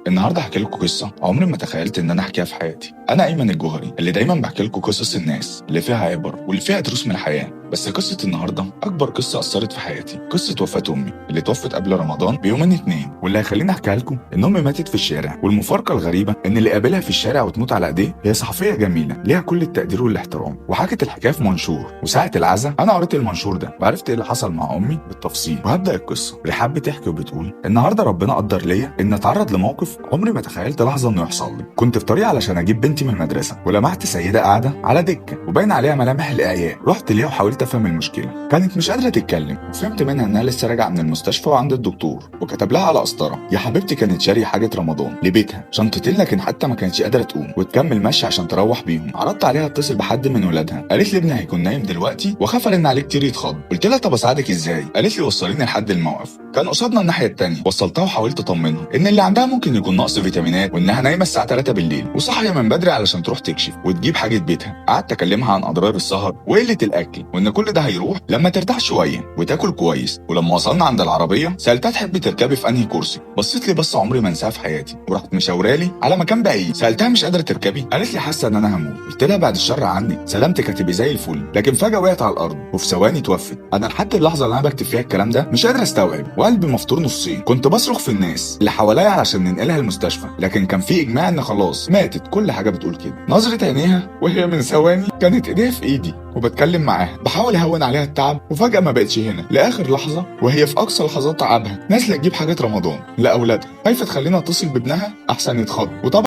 النهارده هحكي لكم قصه عمري ما تخيلت ان انا احكيها في حياتي. انا ايمن الجوهري اللي دايما بحكي لكم قصص الناس اللي فيها عبر واللي فيها دروس من الحياه. بس قصه النهارده اكبر قصه اثرت في حياتي، قصه وفاه امي اللي توفت قبل رمضان بيومين اتنين. واللي هيخليني احكيها لكم ان امي ماتت في الشارع، والمفارقه الغريبه ان اللي قابلها في الشارع وتموت على ايديه هي صحفيه جميله ليها كل التقدير والاحترام، وحكت الحكايه في منشور. وساعه العزاء انا قريت المنشور ده وعرفت ايه اللي حصل مع امي بالتفصيل. وهبدا القصه. رحاب بتحكي وبتقول: النهارده ربنا قدر ليا ان اتعرض لموقف عمري ما تخيلت لحظه انه يحصل لي. كنت في طريق علشان اجيب بنتي من المدرسه، ولمحت سيده قاعده على دكه وباين عليها ملامح الاعياء. رحت ليها وحاولت افهم المشكله. كانت مش قادره تتكلم، وفهمت منها انها لسه راجعه من المستشفى وعند الدكتور، وكتب لها على قسطره. يا حبيبتي كانت شاريه حاجه رمضان لبيتها، شنطتين، لكن حتى ما كانتش قادره تقوم وتكمل مشي عشان تروح بيهم. عرضت عليها اتصل بحد من ولادها، قالت لي ابني هيكون نايم دلوقتي واخاف ارن عليه كتير يتخض. قلت لها طب اساعدك ازاي؟ قالت لي وصليني لحد الموقف. كان قصادنا الناحيه الثانيه. وصلتها وحاولت اطمنها ان اللي عندها ممكن يكون نقص فيتامينات، وانها نايمه الساعه 3 بالليل وصاحيه من بدري علشان تروح تكشف وتجيب حاجه بيتها. قعدت اكلمها عن اضرار السهر وقله الاكل، وان كل ده هيروح لما ترتاح شويه وتاكل كويس. ولما وصلنا عند العربيه سالتها تحبي تركبي في انهي كرسي. بصيت لي بصه عمري ما انساها في حياتي، وراحت مشاورالي على مكان بعيد. سالتها مش قادره تركبي؟ قالت لي حاسه ان انا هموت. قلت لها بعد الشر عني، سلامتك هتبقي زي الفل. لكن فجاه وقعت على الارض وفي ثواني توفت. انا لحد اللحظه اللي انا بكتب فيها الكلام ده مش قادر استوعب، وقلبي مفتور نصين. كنت بصرخ في الناس اللي حواليا علشان ننقلها المستشفى، لكن كان في اجماع ان خلاص ماتت. كل حاجه بتقول كده. نظره عينيها وهي من ثواني كانت ايديها في ايدي وبتكلم معاها بحاول اهون عليها التعب، وفجاه ما بقتش هنا لاخر لحظه وهي في اقصى لحظات تعبها نازله تجيب حاجه رمضان لاولادها، خايفه تخلينا اتصل بابنها احسن يتخض. وطبعا